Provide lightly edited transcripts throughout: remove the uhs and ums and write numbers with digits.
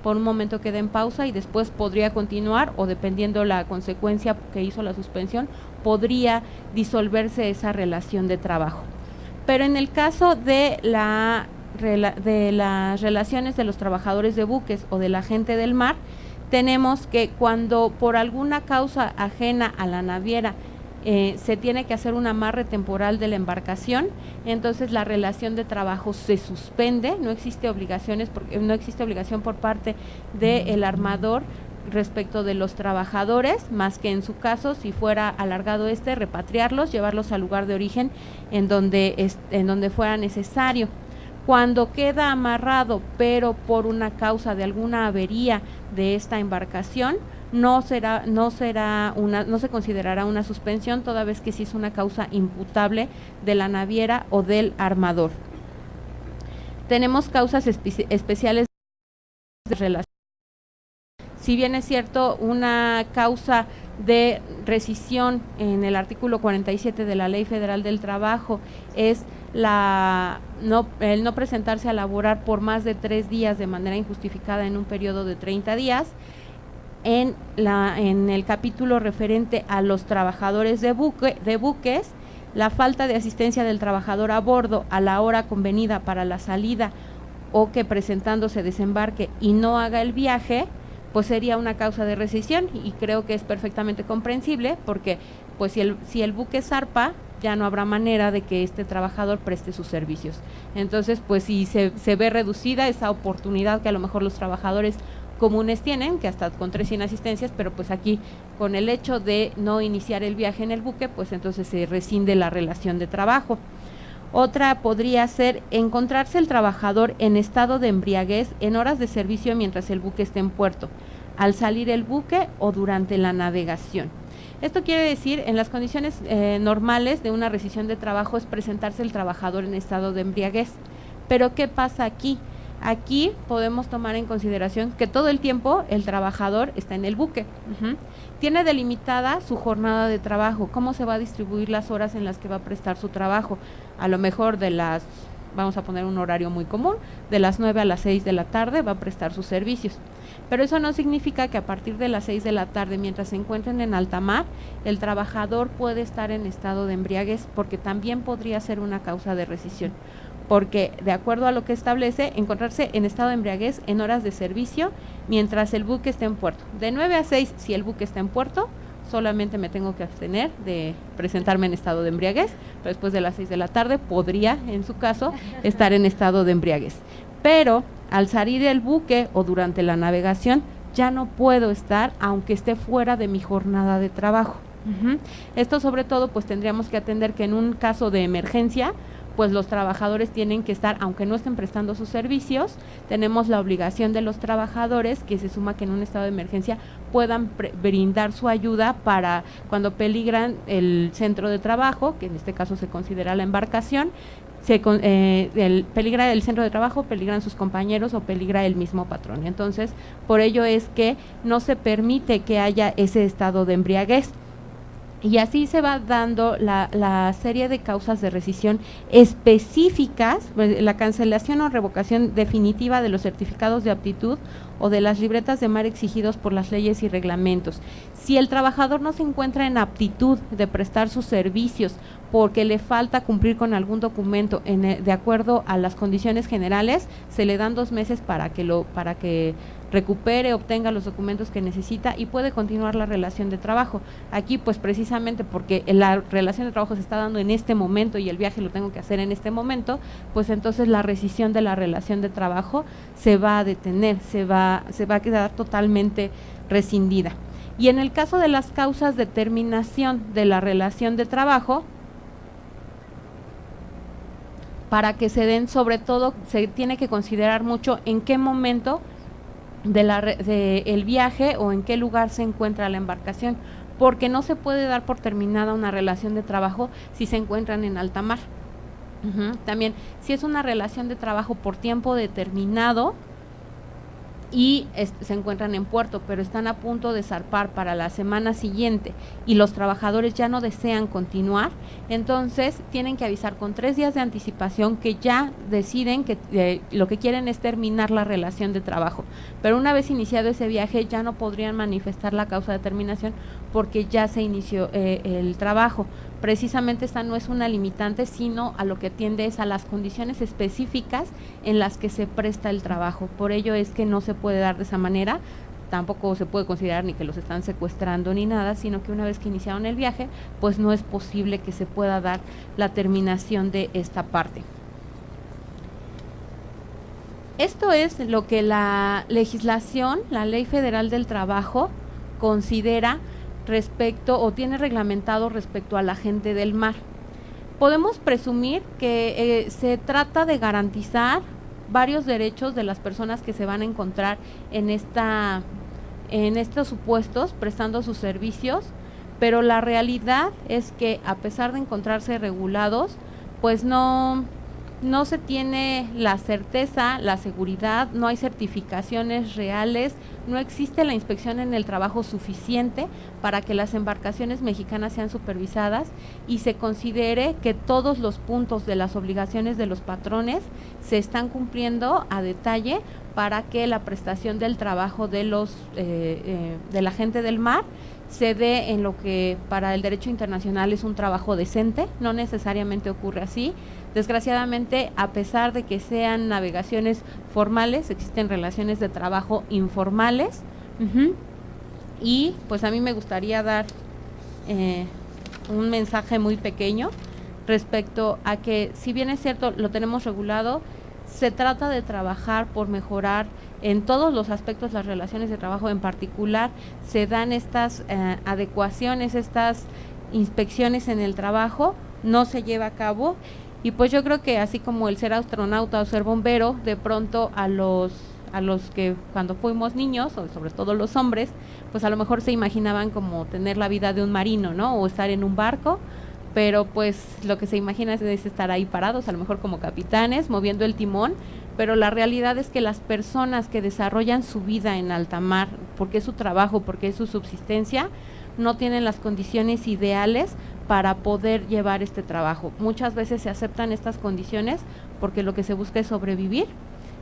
por un momento queda en pausa y después podría continuar, o dependiendo la consecuencia que hizo la suspensión, podría disolverse esa relación de trabajo. Pero en el caso de las relaciones de los trabajadores de buques o de la gente del mar, tenemos que cuando por alguna causa ajena a la naviera se tiene que hacer un amarre temporal de la embarcación, entonces la relación de trabajo se suspende, no existe obligación por parte del armador respecto de los trabajadores, más que en su caso, si fuera alargado repatriarlos, llevarlos al lugar de origen en donde fuera necesario. Cuando queda amarrado, pero por una causa de alguna avería de esta embarcación, no se considerará una suspensión, toda vez que sí es una causa imputable de la naviera o del armador. Tenemos causas especiales de relación. Si bien es cierto, una causa de rescisión en el artículo 47 de la Ley Federal del Trabajo es el no presentarse a laborar por más de 3 días de manera injustificada en un periodo de 30 días, en el capítulo referente a los trabajadores de buques, la falta de asistencia del trabajador a bordo a la hora convenida para la salida, o que presentándose desembarque y no haga el viaje, pues sería una causa de rescisión, y creo que es perfectamente comprensible, porque pues si el buque zarpa, ya no habrá manera de que este trabajador preste sus servicios. Entonces, pues si se ve reducida esa oportunidad que a lo mejor los trabajadores comunes tienen, que hasta con 3 inasistencias, pero pues aquí con el hecho de no iniciar el viaje en el buque, pues entonces se rescinde la relación de trabajo. Otra podría ser encontrarse el trabajador en estado de embriaguez en horas de servicio mientras el buque esté en puerto, al salir el buque o durante la navegación. Esto quiere decir, en las condiciones normales de una rescisión de trabajo es presentarse el trabajador en estado de embriaguez. Pero ¿qué pasa aquí? Aquí podemos tomar en consideración que todo el tiempo el trabajador está en el buque. Tiene delimitada su jornada de trabajo, cómo se va a distribuir las horas en las que va a prestar su trabajo. A lo mejor vamos a poner un horario muy común, de las 9 a las 6 de la tarde va a prestar sus servicios. Pero eso no significa que a partir de las 6 de la tarde, mientras se encuentren en alta mar, el trabajador puede estar en estado de embriaguez, porque también podría ser una causa de rescisión. Porque de acuerdo a lo que establece, encontrarse en estado de embriaguez en horas de servicio mientras el buque esté en puerto. De 9 a 6, si el buque está en puerto, solamente me tengo que abstener de presentarme en estado de embriaguez, pero después de las 6 de la tarde podría, en su caso, estar en estado de embriaguez. Pero al salir del buque o durante la navegación, ya no puedo estar, aunque esté fuera de mi jornada de trabajo. Esto sobre todo, pues tendríamos que atender que en un caso de emergencia, pues los trabajadores tienen que estar, aunque no estén prestando sus servicios, tenemos la obligación de los trabajadores, que se suma que en un estado de emergencia puedan brindar su ayuda para cuando peligran el centro de trabajo, que en este caso se considera la embarcación, peligra el centro de trabajo, peligran sus compañeros o peligra el mismo patrón. Entonces, por ello es que no se permite que haya ese estado de embriaguez. Y así se va dando la serie de causas de rescisión específicas, la cancelación o revocación definitiva de los certificados de aptitud o de las libretas de mar exigidos por las leyes y reglamentos. Si el trabajador no se encuentra en aptitud de prestar sus servicios porque le falta cumplir con algún documento de acuerdo a las condiciones generales, se le dan 2 meses para que recupere, obtenga los documentos que necesita y puede continuar la relación de trabajo. Aquí pues precisamente porque la relación de trabajo se está dando en este momento y el viaje lo tengo que hacer en este momento, pues entonces la rescisión de la relación de trabajo se va a detener, se va a quedar totalmente rescindida. Y en el caso de las causas de terminación de la relación de trabajo, para que se den, sobre todo se tiene que considerar mucho en qué momento el viaje o en qué lugar se encuentra la embarcación, porque no se puede dar por terminada una relación de trabajo si se encuentran en alta mar. También, si es una relación de trabajo por tiempo determinado, y se encuentran en puerto, pero están a punto de zarpar para la semana siguiente y los trabajadores ya no desean continuar, entonces tienen que avisar con 3 días de anticipación que ya deciden que lo que quieren es terminar la relación de trabajo, pero una vez iniciado ese viaje ya no podrían manifestar la causa de terminación porque ya se inició el trabajo. Precisamente esta no es una limitante, sino a lo que atiende es a las condiciones específicas en las que se presta el trabajo. Por ello es que no se puede dar de esa manera, tampoco se puede considerar ni que los están secuestrando ni nada, sino que una vez que iniciaron el viaje, pues no es posible que se pueda dar la terminación de esta parte. Esto es lo que la legislación, la Ley Federal del Trabajo, considera respecto o tiene reglamentado respecto a la gente del mar. Podemos presumir que se trata de garantizar varios derechos de las personas que se van a encontrar en estos supuestos prestando sus servicios, pero la realidad es que a pesar de encontrarse regulados, pues no se tiene la certeza, la seguridad, no hay certificaciones reales, no existe la inspección en el trabajo suficiente para que las embarcaciones mexicanas sean supervisadas y se considere que todos los puntos de las obligaciones de los patrones se están cumpliendo a detalle para que la prestación del trabajo de la gente del mar se dé en lo que para el derecho internacional es un trabajo decente. No necesariamente ocurre así. Desgraciadamente, a pesar de que sean navegaciones formales, existen relaciones de trabajo informales. Y pues a mí me gustaría dar un mensaje muy pequeño respecto a que, si bien es cierto, lo tenemos regulado, se trata de trabajar por mejorar en todos los aspectos las relaciones de trabajo. En particular, se dan estas adecuaciones, estas inspecciones en el trabajo, no se lleva a cabo. Y pues yo creo que así como el ser astronauta o ser bombero, de pronto a los que cuando fuimos niños, o sobre todo los hombres, pues a lo mejor se imaginaban como tener la vida de un marino, ¿no? O estar en un barco, pero pues lo que se imagina es estar ahí parados, a lo mejor como capitanes, moviendo el timón, pero la realidad es que las personas que desarrollan su vida en alta mar, porque es su trabajo, porque es su subsistencia, no tienen las condiciones ideales para poder llevar este trabajo. Muchas veces se aceptan estas condiciones porque lo que se busca es sobrevivir,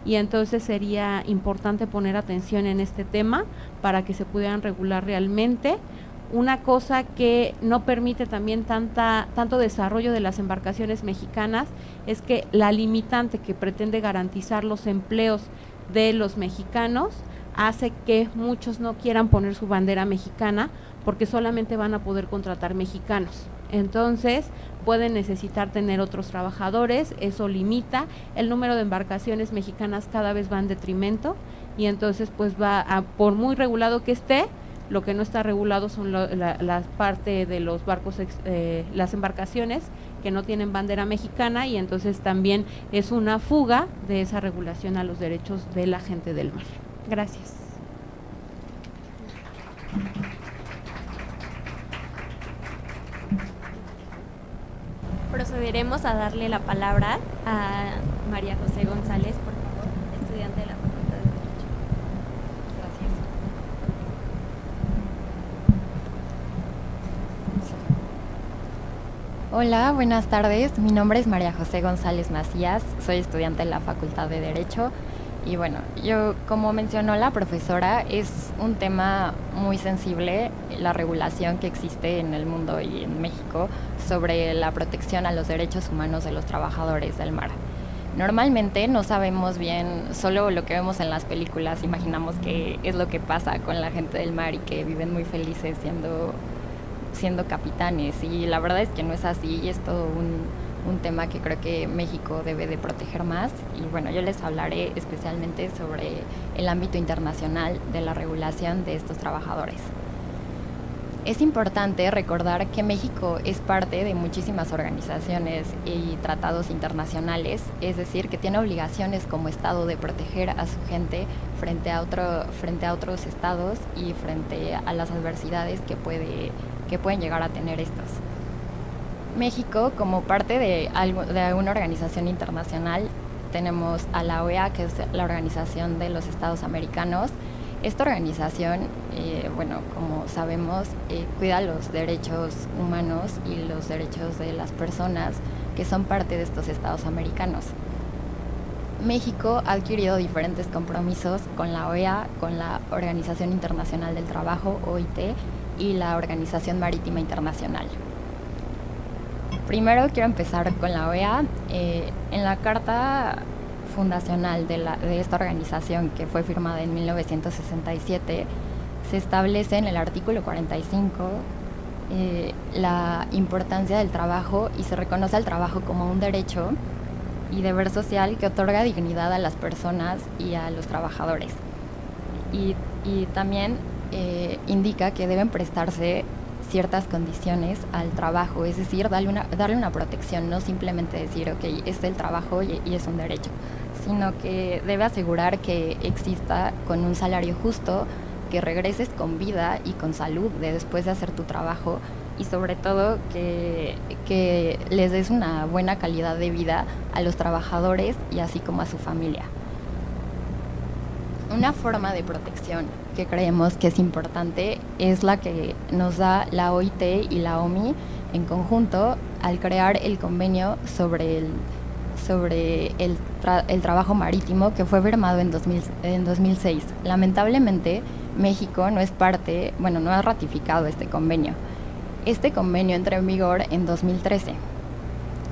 y entonces sería importante poner atención en este tema para que se pudieran regular realmente. Una cosa que no permite también tanto desarrollo de las embarcaciones mexicanas es que la limitante que pretende garantizar los empleos de los mexicanos hace que muchos no quieran poner su bandera mexicana porque solamente van a poder contratar mexicanos. Entonces pueden necesitar tener otros trabajadores, eso limita, el número de embarcaciones mexicanas cada vez va en detrimento, y entonces pues por muy regulado que esté, lo que no está regulado son la parte de los barcos, las embarcaciones que no tienen bandera mexicana, y entonces también es una fuga de esa regulación a los derechos de la gente del mar. Gracias. Procederemos a darle la palabra a María José González, por favor, estudiante de la Facultad de Derecho. Gracias. Hola, buenas tardes. Mi nombre es María José González Macías, soy estudiante de la Facultad de Derecho. Y bueno, yo, como mencionó la profesora, es un tema muy sensible, la regulación que existe en el mundo y en México sobre la protección a los derechos humanos de los trabajadores del mar. Normalmente no sabemos bien, solo lo que vemos en las películas, imaginamos que es lo que pasa con la gente del mar y que viven muy felices siendo capitanes, y la verdad es que no es así, y es todo un tema que creo que México debe de proteger más. Y bueno, yo les hablaré especialmente sobre el ámbito internacional de la regulación de estos trabajadores. Es importante recordar que México es parte de muchísimas organizaciones y tratados internacionales, es decir, que tiene obligaciones como Estado de proteger a su gente frente a otros estados y frente a las adversidades que pueden llegar a tener estos. México, como parte de una organización internacional, tenemos a la OEA, que es la Organización de los Estados Americanos. Esta organización, bueno, como sabemos, cuida los derechos humanos y los derechos de las personas que son parte de estos estados americanos. México ha adquirido diferentes compromisos con la OEA, con la Organización Internacional del Trabajo, OIT, y la Organización Marítima Internacional. Primero quiero empezar con la OEA. En la Carta Fundacional de esta organización, que fue firmada en 1967, se establece en el artículo 45 la importancia del trabajo y se reconoce al trabajo como un derecho y deber social que otorga dignidad a las personas y a los trabajadores. Y también indica que deben prestarse ciertas condiciones al trabajo, es decir, darle una protección, no simplemente decir, ok, es el trabajo y es un derecho, sino que debe asegurar que exista con un salario justo, que regreses con vida y con salud después de hacer tu trabajo y sobre todo que les des una buena calidad de vida a los trabajadores y así como a su familia. Una forma de protección que creemos que es importante es la que nos da la OIT y la OMI en conjunto al crear el convenio sobre el trabajo marítimo, que fue firmado en 2006. Lamentablemente, México no ha ratificado este convenio. Este convenio entró en vigor en 2013.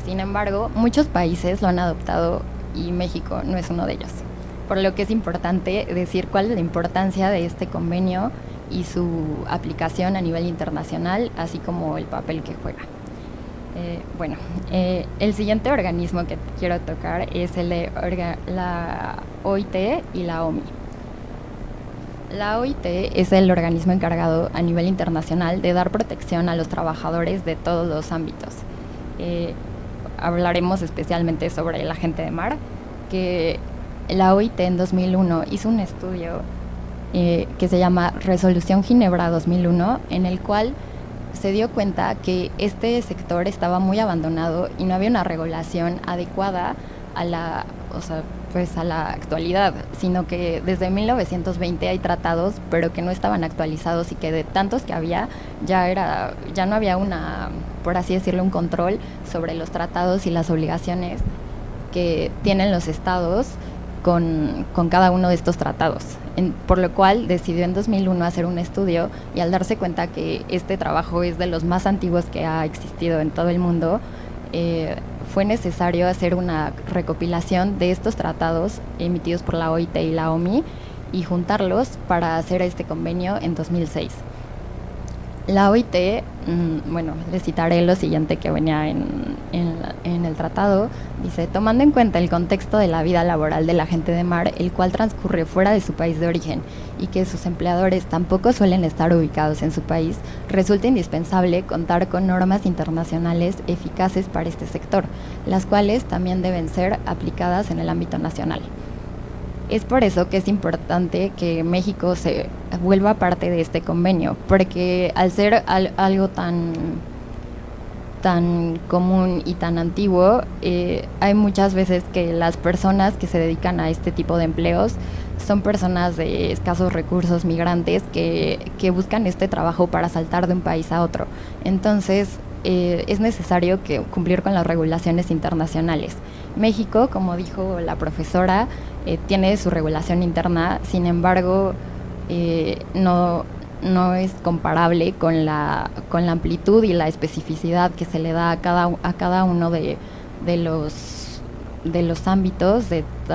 Sin embargo, muchos países lo han adoptado y México no es uno de ellos. Por lo que es importante decir cuál es la importancia de este convenio y su aplicación a nivel internacional, así como el papel que juega. El siguiente organismo que quiero tocar es la OIT y la OMI. La OIT es el organismo encargado a nivel internacional de dar protección a los trabajadores de todos los ámbitos. Hablaremos especialmente sobre la gente de mar, que la OIT en 2001 hizo un estudio que se llama Resolución Ginebra 2001, en el cual se dio cuenta que este sector estaba muy abandonado y no había una regulación adecuada a la actualidad, sino que desde 1920 hay tratados, pero que no estaban actualizados y que de tantos que había ya no había por así decirlo, un control sobre los tratados y las obligaciones que tienen los estados con cada uno de estos tratados. Por lo cual decidió en 2001 hacer un estudio y al darse cuenta que este trabajo es de los más antiguos que ha existido en todo el mundo, fue necesario hacer una recopilación de estos tratados emitidos por la OIT y la OMI y juntarlos para hacer este convenio en 2006. La OIT, les citaré lo siguiente que venía en el tratado. Dice: tomando en cuenta el contexto de la vida laboral de la gente de mar, el cual transcurre fuera de su país de origen y que sus empleadores tampoco suelen estar ubicados en su país, resulta indispensable contar con normas internacionales eficaces para este sector, las cuales también deben ser aplicadas en el ámbito nacional. Es por eso que es importante que México se vuelva parte de este convenio, porque al ser algo tan común y tan antiguo, hay muchas veces que las personas que se dedican a este tipo de empleos son personas de escasos recursos, migrantes, que buscan este trabajo para saltar de un país a otro. Entonces, es necesario cumplir con las regulaciones internacionales. México, como dijo la profesora, tiene su regulación interna, sin embargo, no es comparable con la amplitud y la especificidad que se le da a cada uno de los ámbitos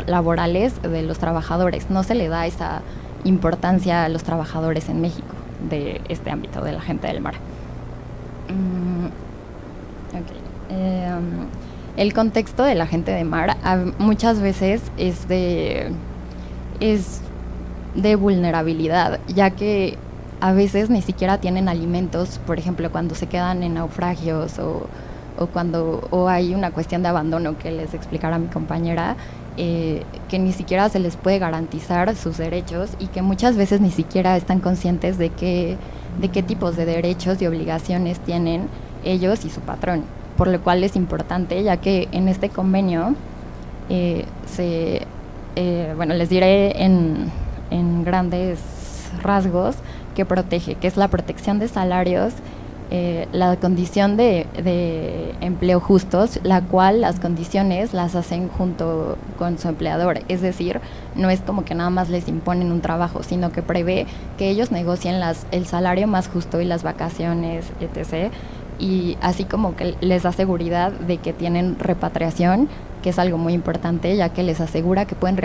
laborales de los trabajadores. No se le da esa importancia a los trabajadores en México de este ámbito de la gente del mar. El contexto de la gente de mar muchas veces es de vulnerabilidad, ya que a veces ni siquiera tienen alimentos, por ejemplo, cuando se quedan en naufragios o hay una cuestión de abandono que les explicará mi compañera, que ni siquiera se les puede garantizar sus derechos y que muchas veces ni siquiera están conscientes de qué tipos de derechos y obligaciones tienen ellos y su patrón, por lo cual es importante, ya que en este convenio bueno, les diré en grandes rasgos que protege, que es la protección de salarios, la condición de empleo justos, la cual las condiciones las hacen junto con su empleador, es decir, no es como que nada más les imponen un trabajo, sino que prevé que ellos negocien el salario más justo y las vacaciones, etc., y así como que les da seguridad de que tienen repatriación, que es algo muy importante, ya que les asegura que pueden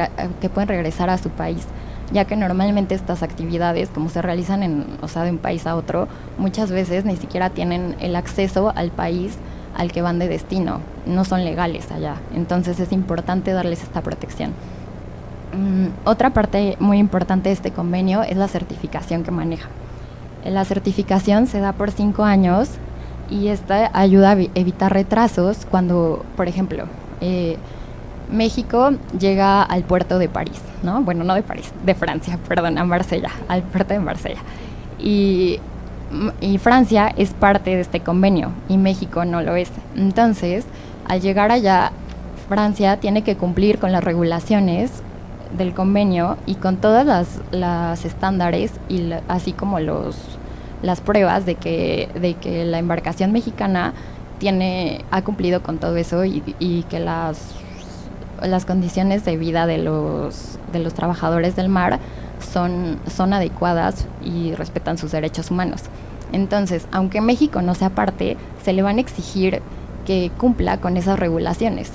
regresar a su país, ya que normalmente estas actividades, como se realizan de un país a otro, muchas veces ni siquiera tienen el acceso al país al que van de destino, no son legales allá, entonces es importante darles esta protección. Otra parte muy importante de este convenio es la certificación que maneja. La certificación se da por 5 años y esta ayuda a evitar retrasos cuando, por ejemplo, México llega al puerto de París, ¿no? Bueno, no de París, de Francia, perdón, a Marsella, al puerto de Marsella. Y Francia es parte de este convenio y México no lo es. Entonces, al llegar allá, Francia tiene que cumplir con las regulaciones del convenio y con todas las estándares y así como las pruebas de que la embarcación mexicana ha cumplido con todo eso y que las condiciones de vida de los trabajadores del mar son adecuadas y respetan sus derechos humanos. Entonces, aunque México no sea parte, se le van a exigir que cumpla con esas regulaciones,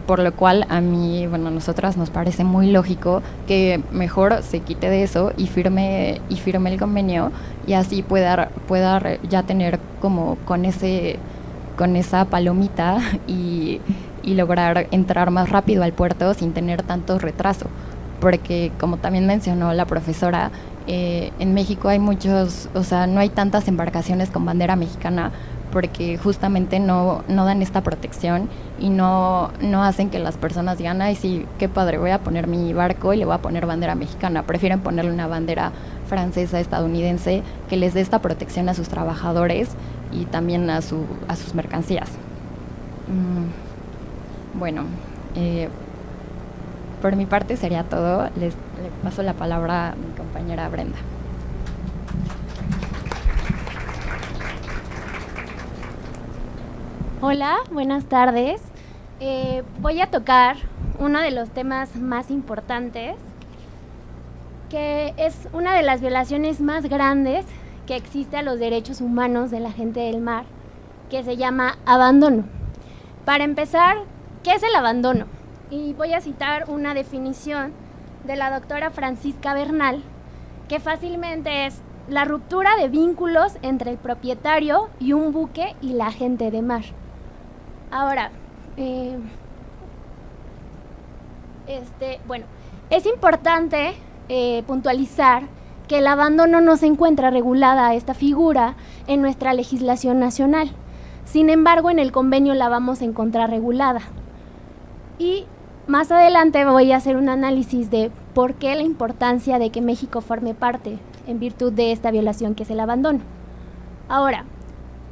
por lo cual a nosotras nos parece muy lógico que mejor se quite de eso y firme el convenio y así pueda ya tener como con esa palomita y lograr entrar más rápido al puerto sin tener tanto retraso, porque como también mencionó la profesora, en México hay no hay tantas embarcaciones con bandera mexicana porque justamente no dan esta protección y no hacen que las personas digan, ay sí, qué padre, voy a poner mi barco y le voy a poner bandera mexicana. Prefieren ponerle una bandera francesa, estadounidense, que les dé esta protección a sus trabajadores y también a sus mercancías. Bueno, por mi parte sería todo. Le paso la palabra a mi compañera Brenda. Hola, buenas tardes. Voy a tocar uno de los temas más importantes, que es una de las violaciones más grandes que existe a los derechos humanos de la gente del mar, que se llama abandono. Para empezar, ¿qué es el abandono? Y voy a citar una definición de la doctora Francisca Bernal, que fácilmente es la ruptura de vínculos entre el propietario y un buque y la gente de mar. Ahora, es importante puntualizar que el abandono no se encuentra regulada esta figura en nuestra legislación nacional. Sin embargo, en el convenio la vamos a encontrar regulada. Y más adelante voy a hacer un análisis de por qué la importancia de que México forme parte en virtud de esta violación que es el abandono. Ahora,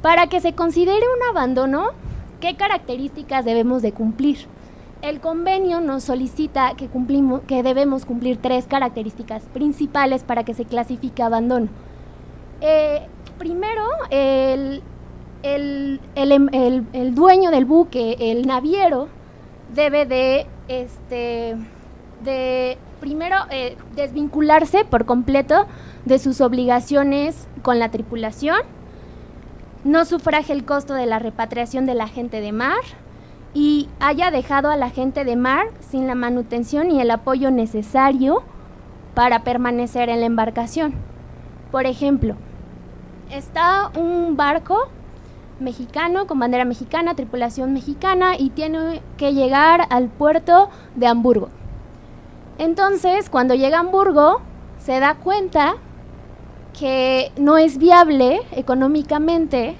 para que se considere un abandono, ¿qué características debemos de cumplir? El convenio nos solicita que debemos cumplir 3 características principales para que se clasifique abandono. Primero, el dueño del buque, el naviero, debe de primero desvincularse por completo de sus obligaciones con la tripulación, no sufraje el costo de la repatriación de la gente de mar y haya dejado a la gente de mar sin la manutención y el apoyo necesario para permanecer en la embarcación. Por ejemplo, está un barco mexicano con bandera mexicana, tripulación mexicana y tiene que llegar al puerto de Hamburgo. Entonces, cuando llega a Hamburgo, se da cuenta que no es viable económicamente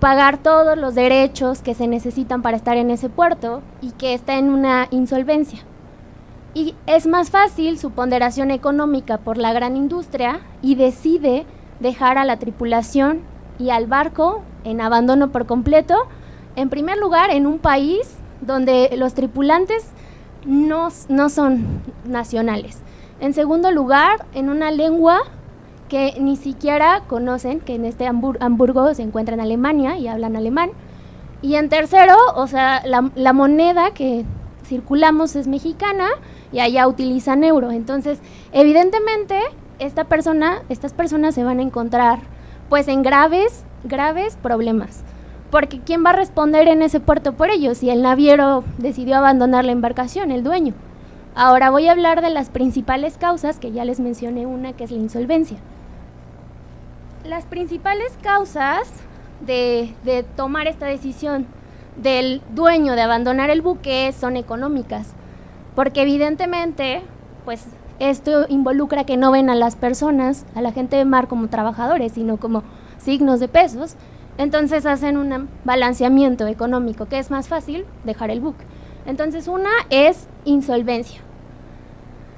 pagar todos los derechos que se necesitan para estar en ese puerto y que está en una insolvencia. Y es más fácil su ponderación económica por la gran industria y decide dejar a la tripulación y al barco en abandono por completo, en primer lugar en un país donde los tripulantes no son nacionales. En segundo lugar, en una lengua que ni siquiera conocen, que en este Hamburgo se encuentra en Alemania y hablan alemán. Y en tercero, o sea, la moneda que circulamos es mexicana y allá utilizan euro. Entonces, evidentemente, estas personas se van a encontrar pues en graves problemas. Porque ¿quién va a responder en ese puerto por ellos si el naviero decidió abandonar la embarcación, el dueño? Ahora voy a hablar de las principales causas, que ya les mencioné una, que es la insolvencia. Las principales causas de tomar esta decisión del dueño de abandonar el buque son económicas, porque evidentemente, pues esto involucra que no ven a las personas, a la gente de mar como trabajadores, sino como signos de pesos. Entonces hacen un balanceamiento económico, que es más fácil dejar el buque. Entonces una es insolvencia.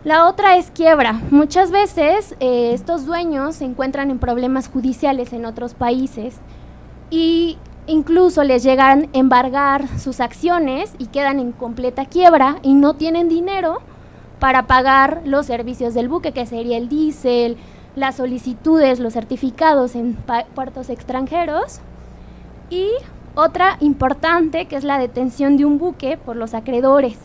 La otra es quiebra. Muchas veces estos dueños se encuentran en problemas judiciales en otros países y incluso les llegan a embargar sus acciones y quedan en completa quiebra y no tienen dinero para pagar los servicios del buque, que sería el diésel, las solicitudes, los certificados en puertos extranjeros. Y otra importante, que es la detención de un buque por los acreedores.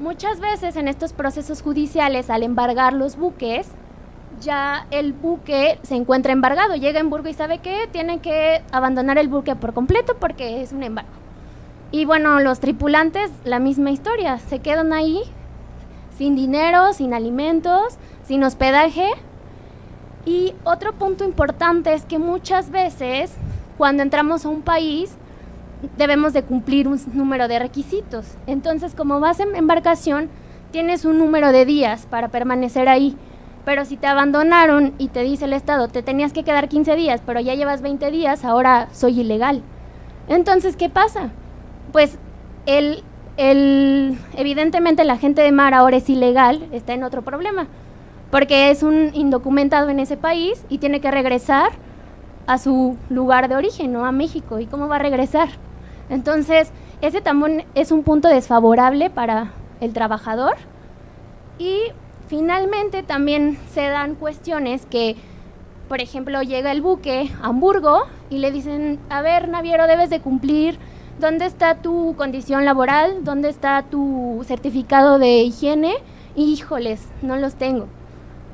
Muchas veces en estos procesos judiciales, al embargar los buques, ya el buque se encuentra embargado, llega a Hamburgo y sabe que tiene que abandonar el buque por completo porque es un embargo. Y bueno, los tripulantes, la misma historia, se quedan ahí sin dinero, sin alimentos, sin hospedaje. Y otro punto importante es que muchas veces cuando entramos a un país debemos de cumplir un número de requisitos. Entonces, como vas en embarcación, tienes un número de días para permanecer ahí. Pero si te abandonaron y te dice el Estado, te tenías que quedar 15 días, pero ya llevas 20 días, ahora soy ilegal. Entonces, ¿qué pasa? Pues evidentemente la gente de mar ahora es ilegal, está en otro problema, porque es un indocumentado en ese país y tiene que regresar a su lugar de origen, ¿no? A México. ¿Y cómo va a regresar? Entonces, ese también es un punto desfavorable para el trabajador. Y finalmente también se dan cuestiones que, por ejemplo, llega el buque a Hamburgo y le dicen, a ver, naviero, debes de cumplir, ¿dónde está tu condición laboral? ¿Dónde está tu certificado de higiene? Y, híjoles, no los tengo.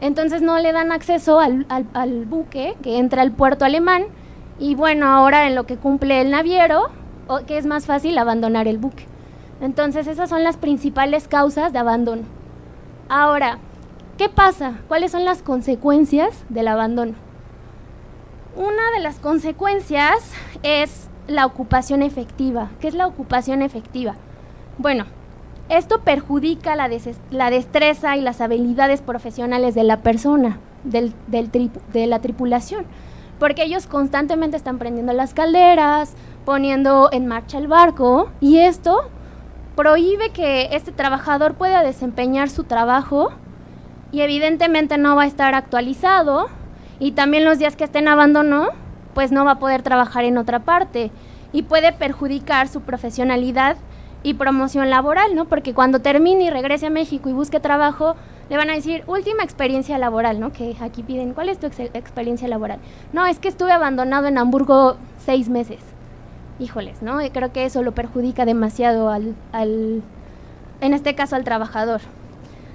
Entonces no le dan acceso al buque que entra al puerto alemán y bueno, ahora en lo que cumple el naviero, que es más fácil abandonar el buque. Entonces esas son las principales causas de abandono. Ahora, ¿qué pasa? ¿Cuáles son las consecuencias del abandono? Una de las consecuencias es la ocupación efectiva. ¿Qué es la ocupación efectiva? Bueno, esto perjudica la destreza y las habilidades profesionales de la persona, de la tripulación, porque ellos constantemente están prendiendo las calderas, poniendo en marcha el barco, y esto prohíbe que este trabajador pueda desempeñar su trabajo y evidentemente no va a estar actualizado, y también los días que esté en abandono, pues no va a poder trabajar en otra parte y puede perjudicar su profesionalidad y promoción laboral, ¿no? Porque cuando termine y regrese a México y busque trabajo, le van a decir, última experiencia laboral, ¿no? Que aquí piden, ¿cuál es tu experiencia laboral? No, es que estuve abandonado en Hamburgo 6 meses. Híjoles, ¿no? Y creo que eso lo perjudica demasiado en este caso al trabajador.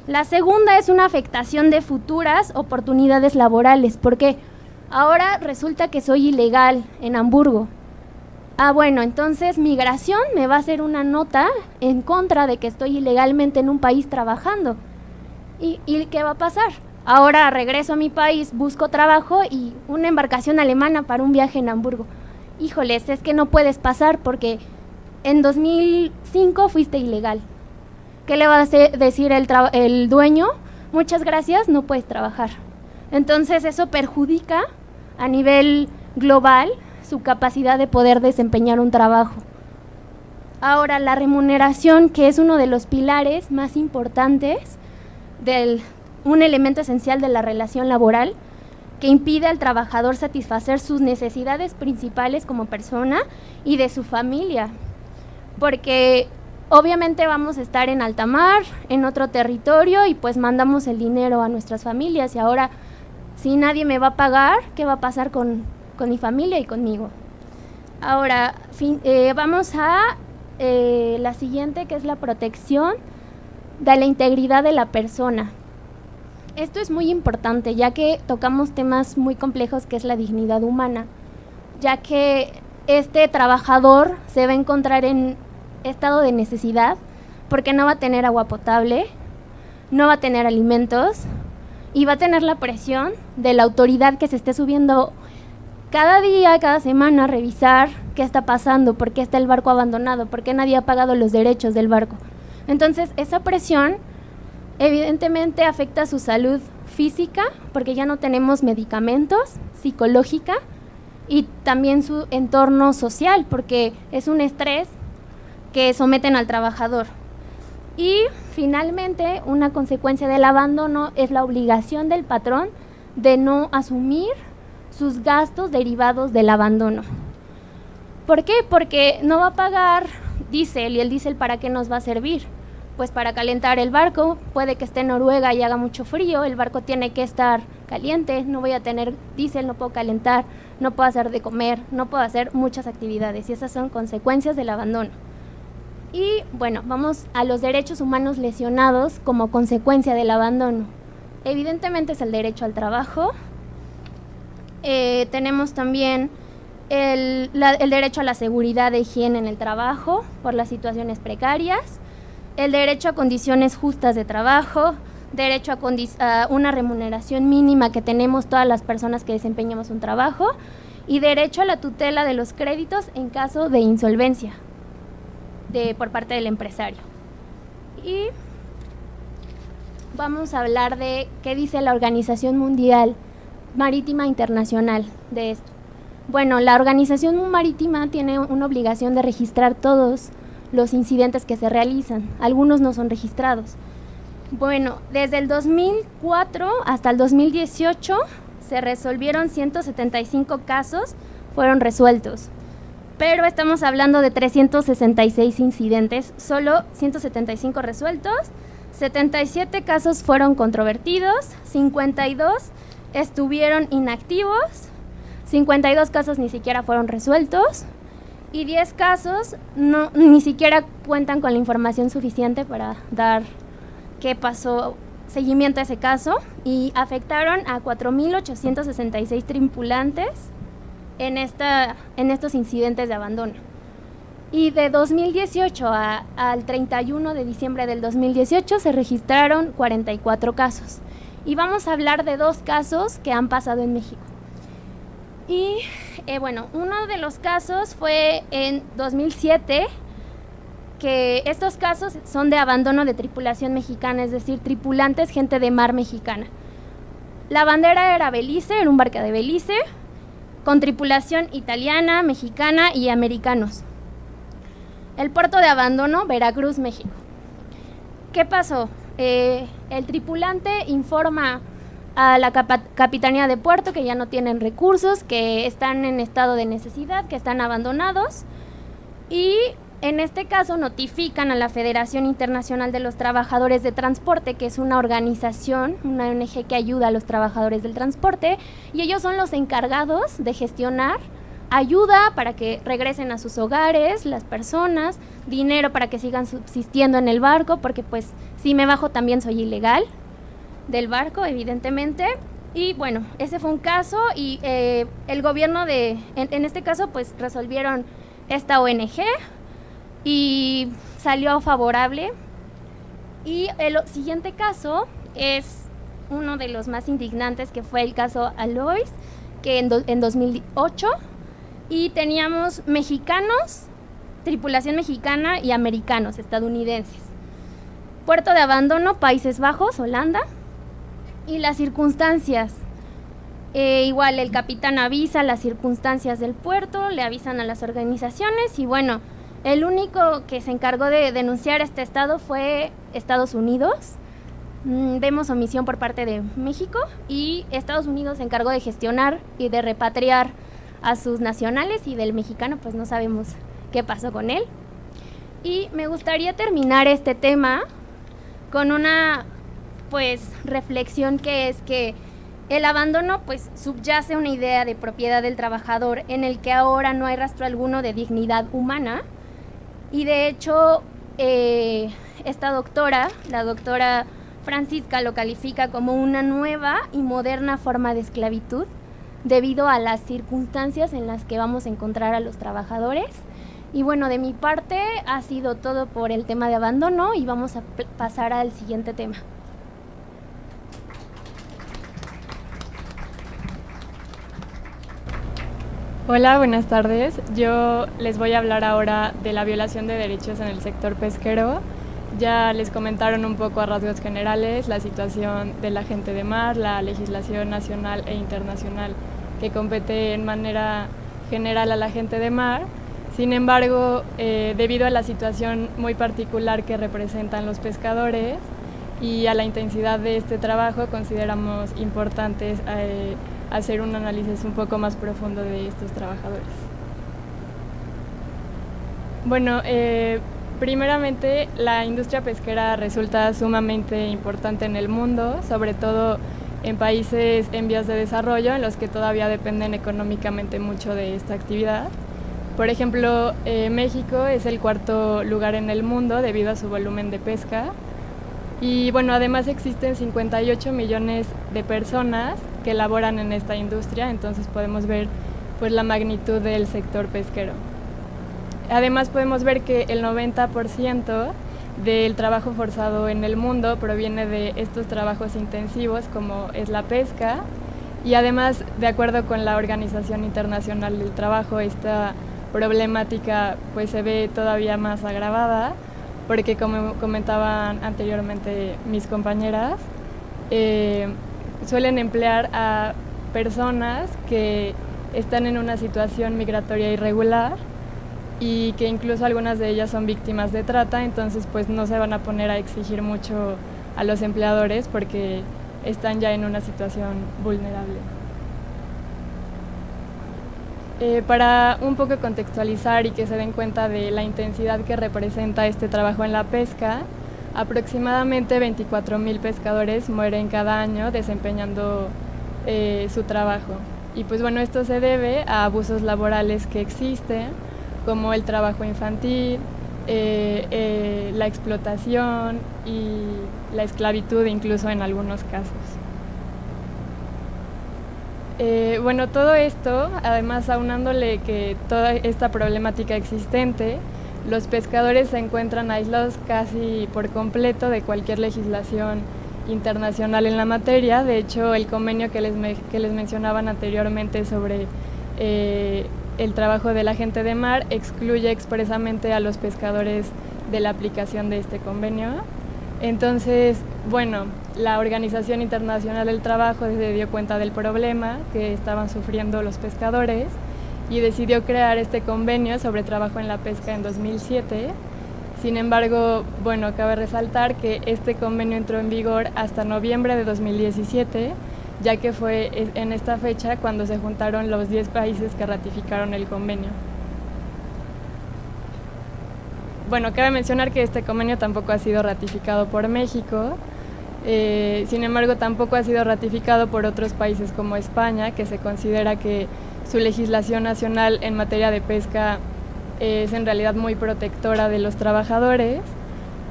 La segunda es una afectación de futuras oportunidades laborales, porque ahora resulta que soy ilegal en Hamburgo. Ah, bueno, entonces migración me va a hacer una nota en contra de que estoy ilegalmente en un país trabajando. ¿Y qué va a pasar? Ahora regreso a mi país, busco trabajo y una embarcación alemana para un viaje en Hamburgo. Híjoles, es que no puedes pasar porque en 2005 fuiste ilegal. ¿Qué le va a decir el dueño? Muchas gracias, no puedes trabajar. Entonces eso perjudica a nivel global su capacidad de poder desempeñar un trabajo. Ahora, la remuneración, que es uno de los pilares más importantes, un elemento esencial de la relación laboral, que impide al trabajador satisfacer sus necesidades principales como persona y de su familia. Porque obviamente vamos a estar en alta mar, en otro territorio, y pues mandamos el dinero a nuestras familias, y ahora si nadie me va a pagar, ¿qué va a pasar con mi familia y conmigo? Ahora, vamos a la siguiente, que es la protección de la integridad de la persona. Esto es muy importante, ya que tocamos temas muy complejos, que es la dignidad humana, ya que este trabajador se va a encontrar en estado de necesidad porque no va a tener agua potable, no va a tener alimentos y va a tener la presión de la autoridad que se esté subiendo cada día, cada semana, a revisar qué está pasando, por qué está el barco abandonado, por qué nadie ha pagado los derechos del barco. Entonces, esa presión evidentemente afecta su salud física, porque ya no tenemos medicamentos, psicológica, y también su entorno social, porque es un estrés que someten al trabajador. Y finalmente, una consecuencia del abandono es la obligación del patrón de no asumir sus gastos derivados del abandono. ¿Por qué? Porque no va a pagar diésel, y el diésel ¿para qué nos va a servir? Pues para calentar el barco. Puede que esté en Noruega y haga mucho frío, el barco tiene que estar caliente, no voy a tener diésel, no puedo calentar, no puedo hacer de comer, no puedo hacer muchas actividades, y esas son consecuencias del abandono. Y bueno, vamos a los derechos humanos lesionados como consecuencia del abandono. Evidentemente es el derecho al trabajo. Tenemos también el derecho a la seguridad e higiene en el trabajo por las situaciones precarias, el derecho a condiciones justas de trabajo, derecho a una remuneración mínima que tenemos todas las personas que desempeñamos un trabajo, y derecho a la tutela de los créditos en caso de insolvencia por parte del empresario. Y vamos a hablar de qué dice la Organización Mundial Marítima Internacional de esto. Bueno, la Organización Marítima tiene una obligación de registrar todos los incidentes que se realizan. Algunos no son registrados. Bueno, desde el 2004 hasta el 2018 se resolvieron 175 casos, fueron resueltos. Pero estamos hablando de 366 incidentes, solo 175 resueltos, 77 casos fueron controvertidos, 52 estuvieron inactivos, 52 casos ni siquiera fueron resueltos, y 10 casos ni siquiera cuentan con la información suficiente para dar qué pasó, seguimiento a ese caso, y afectaron a 4.866 tripulantes en estos incidentes de abandono. Y de 2018 al 31 de diciembre del 2018 se registraron 44 casos. Y vamos a hablar de 2 casos que han pasado en México. Y bueno, uno de los casos fue en 2007, que estos casos son de abandono de tripulación mexicana, es decir, tripulantes, gente de mar mexicana. La bandera era Belice, era un barco de Belice, con tripulación italiana, mexicana y americanos. El puerto de abandono, Veracruz, México. ¿Qué pasó? El tripulante informa a la Capitanía de Puerto que ya no tienen recursos, que están en estado de necesidad, que están abandonados, y en este caso notifican a la Federación Internacional de los Trabajadores de Transporte, que es una organización, una ONG que ayuda a los trabajadores del transporte, y ellos son los encargados de gestionar ayuda para que regresen a sus hogares las personas, dinero para que sigan subsistiendo en el barco, porque pues si me bajo también soy ilegal del barco, evidentemente. Y bueno, ese fue un caso, y el gobierno en este caso pues resolvieron esta ONG y salió favorable. Y el siguiente caso es uno de los más indignantes, que fue el caso Alois, que en 2008, y teníamos mexicanos, tripulación mexicana, y americanos, estadounidenses. Puerto de abandono, Países Bajos, Holanda. Y las circunstancias, igual el capitán avisa las circunstancias del puerto, le avisan a las organizaciones, y bueno, el único que se encargó de denunciar este estado fue Estados Unidos. Vemos omisión por parte de México, y Estados Unidos se encargó de gestionar y de repatriar a sus nacionales, y del mexicano pues no sabemos qué pasó con él. Y me gustaría terminar este tema con una reflexión, que es que el abandono subyace una idea de propiedad del trabajador en el que ahora no hay rastro alguno de dignidad humana. Y de hecho esta doctora, la doctora Francisca, lo califica como una nueva y moderna forma de esclavitud debido a las circunstancias en las que vamos a encontrar a los trabajadores. Y bueno, de mi parte ha sido todo por el tema de abandono y vamos a pasar al siguiente tema. Hola, buenas tardes. Yo les voy a hablar ahora de la violación de derechos en el sector pesquero. Ya les comentaron un poco a rasgos generales la situación de la gente de mar, la legislación nacional e internacional que compete en manera general a la gente de mar. Sin embargo, debido a la situación muy particular que representan los pescadores y a la intensidad de este trabajo, consideramos importante hacer un análisis un poco más profundo de estos trabajadores. Bueno, primeramente, la industria pesquera resulta sumamente importante en el mundo, sobre todo en países en vías de desarrollo, en los que todavía dependen económicamente mucho de esta actividad. Por ejemplo, México es el cuarto lugar en el mundo debido a su volumen de pesca. Y bueno, además existen 58 millones de personas que laboran en esta industria, entonces podemos ver la magnitud del sector pesquero. Además podemos ver que el 90% del trabajo forzado en el mundo proviene de estos trabajos intensivos como es la pesca, y además, de acuerdo con la Organización Internacional del Trabajo, esta problemática se ve todavía más agravada, porque como comentaban anteriormente mis compañeras, suelen emplear a personas que están en una situación migratoria irregular y que incluso algunas de ellas son víctimas de trata, entonces no se van a poner a exigir mucho a los empleadores porque están ya en una situación vulnerable. Para un poco contextualizar y que se den cuenta de la intensidad que representa este trabajo en la pesca, aproximadamente 24,000 pescadores mueren cada año desempeñando su trabajo. Y esto se debe a abusos laborales que existen, como el trabajo infantil, la explotación y la esclavitud incluso en algunos casos. Todo esto, además aunándole que toda esta problemática existente, los pescadores se encuentran aislados casi por completo de cualquier legislación internacional en la materia. De hecho, el convenio que les mencionaban anteriormente sobre el trabajo de la gente de mar excluye expresamente a los pescadores de la aplicación de este convenio. Entonces, la Organización Internacional del Trabajo se dio cuenta del problema que estaban sufriendo los pescadores y decidió crear este convenio sobre trabajo en la pesca en 2007. Sin embargo, cabe resaltar que este convenio entró en vigor hasta noviembre de 2017, ya que fue en esta fecha cuando se juntaron los 10 países que ratificaron el convenio. Cabe mencionar que este convenio tampoco ha sido ratificado por México, sin embargo tampoco ha sido ratificado por otros países como España, que se considera que su legislación nacional en materia de pesca es en realidad muy protectora de los trabajadores,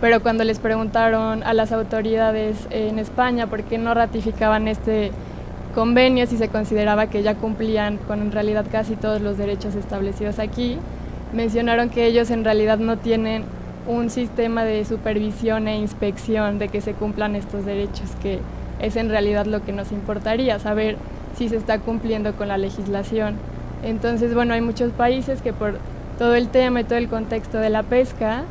pero cuando les preguntaron a las autoridades en España por qué no ratificaban este convenio si se consideraba que ya cumplían con en realidad casi todos los derechos establecidos aquí, mencionaron que ellos en realidad no tienen un sistema de supervisión e inspección de que se cumplan estos derechos, que es en realidad lo que nos importaría, saber si se está cumpliendo con la legislación. Entonces, hay muchos países que por todo el tema y todo el contexto de la pesca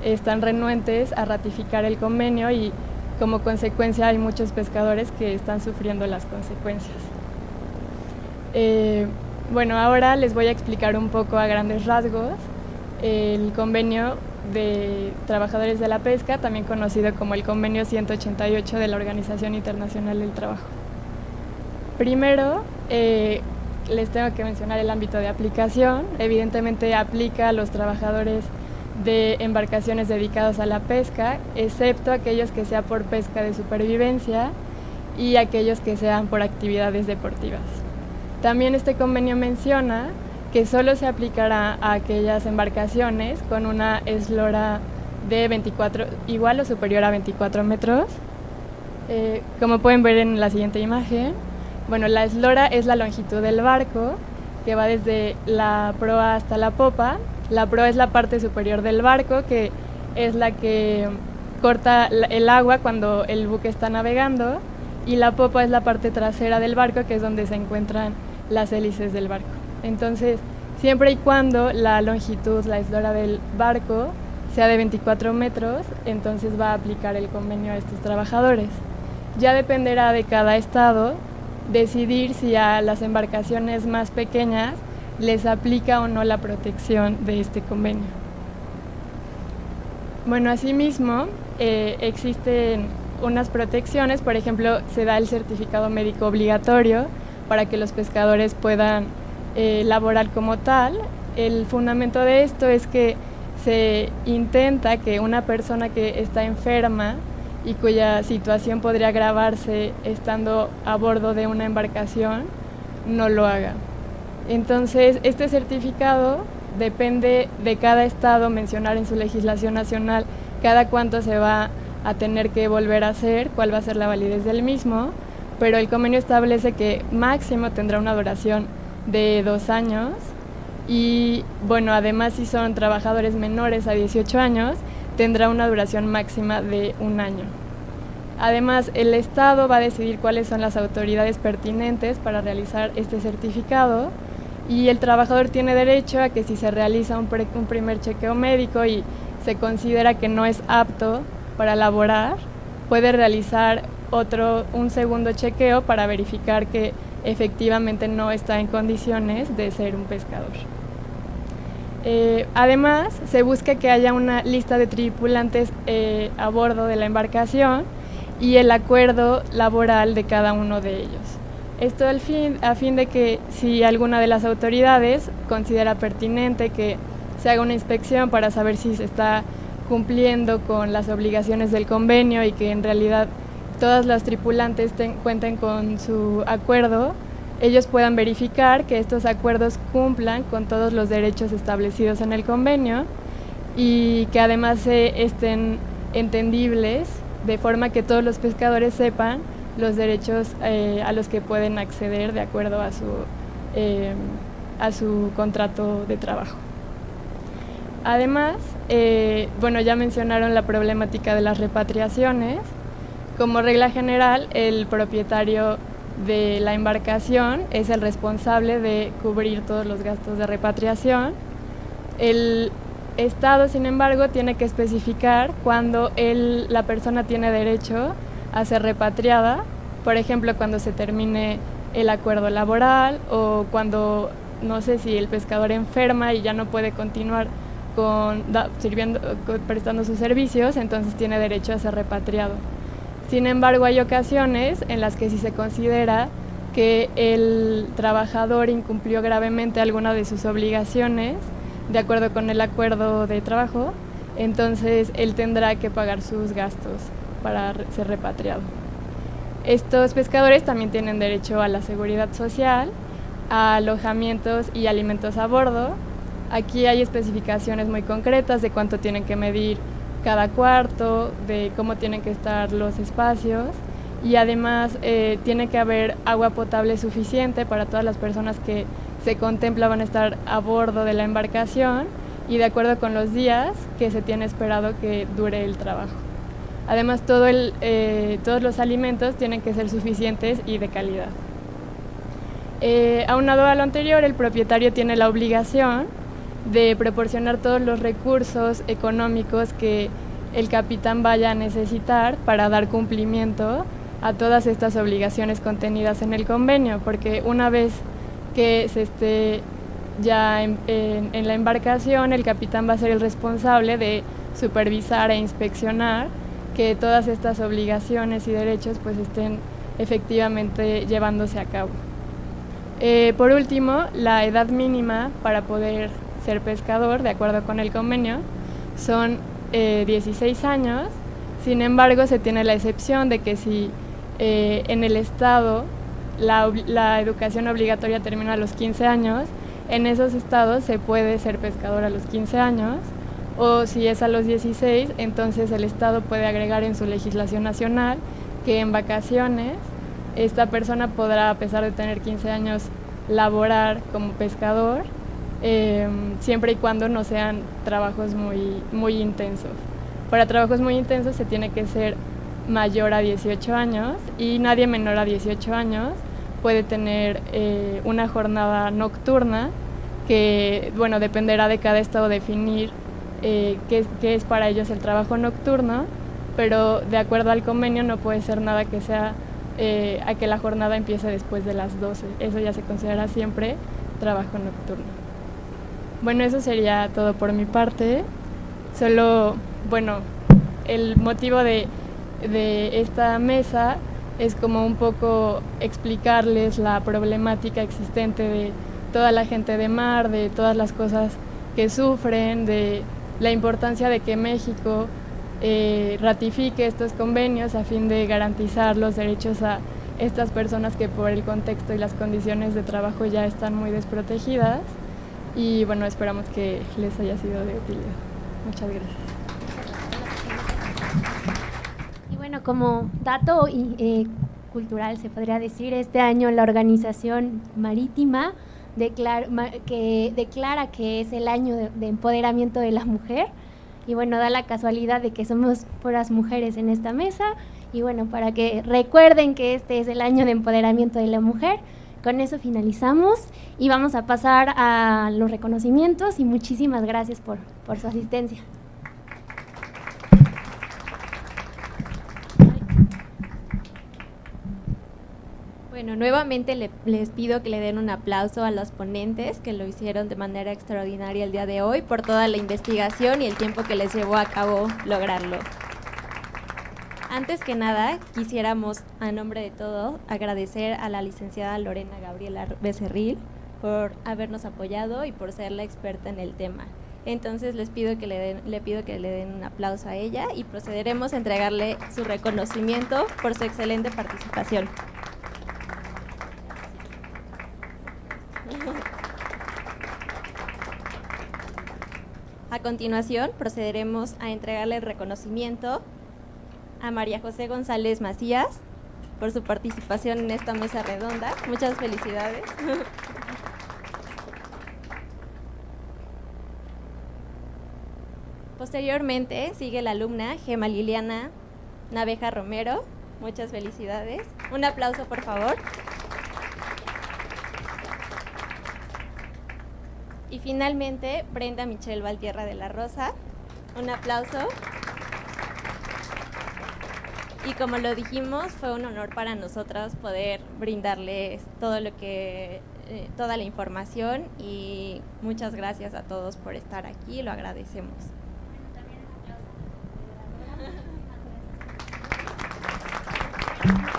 están renuentes a ratificar el convenio y como consecuencia hay muchos pescadores que están sufriendo las consecuencias. Ahora les voy a explicar un poco a grandes rasgos el convenio de trabajadores de la pesca, también conocido como el convenio 188 de la Organización Internacional del Trabajo. Primero, les tengo que mencionar el ámbito de aplicación. Evidentemente aplica a los trabajadores de embarcaciones dedicadas a la pesca, excepto aquellos que sea por pesca de supervivencia y aquellos que sean por actividades deportivas. También este convenio menciona que solo se aplicará a aquellas embarcaciones con una eslora de 24, igual o superior a 24 metros. Como pueden ver en la siguiente imagen, bueno, la eslora es la longitud del barco, que va desde la proa hasta la popa. La proa es la parte superior del barco, que es la que corta el agua cuando el buque está navegando, y la popa es la parte trasera del barco, que es donde se encuentran las hélices del barco. Entonces, siempre y cuando la longitud, la eslora del barco sea de 24 metros, entonces va a aplicar el convenio a estos trabajadores. Ya dependerá de cada estado decidir si a las embarcaciones más pequeñas les aplica o no la protección de este convenio. Bueno, asimismo, existen unas protecciones, por ejemplo, se da el certificado médico obligatorio para que los pescadores puedan laborar como tal. El fundamento de esto es que se intenta que una persona que está enferma y cuya situación podría agravarse estando a bordo de una embarcación no lo haga. Entonces, este certificado depende de cada estado mencionar en su legislación nacional cada cuánto se va a tener que volver a hacer, cuál va a ser la validez del mismo, pero el convenio establece que máximo tendrá una duración de 2 años y, bueno, además si son trabajadores menores a 18 años, tendrá una duración máxima de 1 año. Además, el Estado va a decidir cuáles son las autoridades pertinentes para realizar este certificado y el trabajador tiene derecho a que si se realiza un primer chequeo médico y se considera que no es apto para laborar, puede realizar un segundo chequeo para verificar que efectivamente no está en condiciones de ser un pescador. Además, se busca que haya una lista de tripulantes a bordo de la embarcación y el acuerdo laboral de cada uno de ellos. Esto a fin de que si alguna de las autoridades considera pertinente que se haga una inspección para saber si se está cumpliendo con las obligaciones del convenio y que en realidad todas las tripulantes cuenten con su acuerdo, ellos puedan verificar que estos acuerdos cumplan con todos los derechos establecidos en el convenio y que además estén entendibles de forma que todos los pescadores sepan los derechos a los que pueden acceder de acuerdo a su contrato de trabajo. Además, bueno, ya mencionaron la problemática de las repatriaciones. Como regla general, el propietario de la embarcación es el responsable de cubrir todos los gastos de repatriación. El Estado, sin embargo, tiene que especificar cuándo la persona tiene derecho a ser repatriada, por ejemplo, cuando se termine el acuerdo laboral o cuando, no sé, si el pescador enferma y ya no puede continuar prestando sus servicios, entonces tiene derecho a ser repatriado. Sin embargo, hay ocasiones en las que si se considera que el trabajador incumplió gravemente alguna de sus obligaciones, de acuerdo con el acuerdo de trabajo, entonces él tendrá que pagar sus gastos para ser repatriado. Estos pescadores también tienen derecho a la seguridad social, a alojamientos y alimentos a bordo. Aquí hay especificaciones muy concretas de cuánto tienen que medir cada cuarto, de cómo tienen que estar los espacios y además tiene que haber agua potable suficiente para todas las personas que se contempla van a estar a bordo de la embarcación y de acuerdo con los días que se tiene esperado que dure el trabajo. Además, todos los alimentos tienen que ser suficientes y de calidad. Aunado a lo anterior, el propietario tiene la obligación de proporcionar todos los recursos económicos que el capitán vaya a necesitar para dar cumplimiento a todas estas obligaciones contenidas en el convenio, porque una vez que se esté ya en la embarcación, el capitán va a ser el responsable de supervisar e inspeccionar que todas estas obligaciones y derechos pues estén efectivamente llevándose a cabo. Por último, la edad mínima para poder ser pescador, de acuerdo con el convenio, son 16 años. Sin embargo, se tiene la excepción de que si en el estado la educación obligatoria termina a los 15 años, en esos estados se puede ser pescador a los 15 años, o si es a los 16, entonces el estado puede agregar en su legislación nacional que en vacaciones esta persona podrá, a pesar de tener 15 años, laborar como pescador, siempre y cuando no sean trabajos muy intensos. Para trabajos muy intensos se tiene que ser mayor a 18 años y nadie menor a 18 años puede tener una jornada nocturna que, bueno, dependerá de cada estado definir qué es para ellos el trabajo nocturno, pero de acuerdo al convenio no puede ser nada que sea a que la jornada empiece después de las 12. Eso ya se considera siempre trabajo nocturno. Bueno, eso sería todo por mi parte. Solo, bueno, el motivo de esta mesa es como un poco explicarles la problemática existente de toda la gente de mar, de todas las cosas que sufren, de la importancia de que México ratifique estos convenios a fin de garantizar los derechos a estas personas que por el contexto y las condiciones de trabajo ya están muy desprotegidas. Y bueno, esperamos que les haya sido de utilidad. Muchas gracias. Y bueno, como dato cultural se podría decir, este año la Organización Marítima declara que es el año de empoderamiento de la mujer. Y bueno, da la casualidad de que somos puras mujeres en esta mesa. Y bueno, para que recuerden que este es el año de empoderamiento de la mujer, con eso finalizamos y vamos a pasar a los reconocimientos y muchísimas gracias por su asistencia. Bueno, nuevamente les pido que le den un aplauso a los ponentes que lo hicieron de manera extraordinaria el día de hoy por toda la investigación y el tiempo que les llevó a cabo lograrlo. Antes que nada, quisiéramos, a nombre de todo, agradecer a la licenciada Lorena Gabriela Becerril por habernos apoyado y por ser la experta en el tema. Entonces le pido que le den un aplauso a ella y procederemos a entregarle su reconocimiento por su excelente participación. A continuación, procederemos a entregarle el reconocimiento a María José González Macías por su participación en esta mesa redonda. Muchas felicidades. Posteriormente, sigue la alumna Gema Liliana Naveja Romero. Muchas felicidades. Un aplauso, por favor. Y finalmente, Brenda Michelle Valtierra de la Rosa. Un aplauso. Y como lo dijimos, fue un honor para nosotros poder brindarles toda la información y muchas gracias a todos por estar aquí, lo agradecemos. También un aplauso.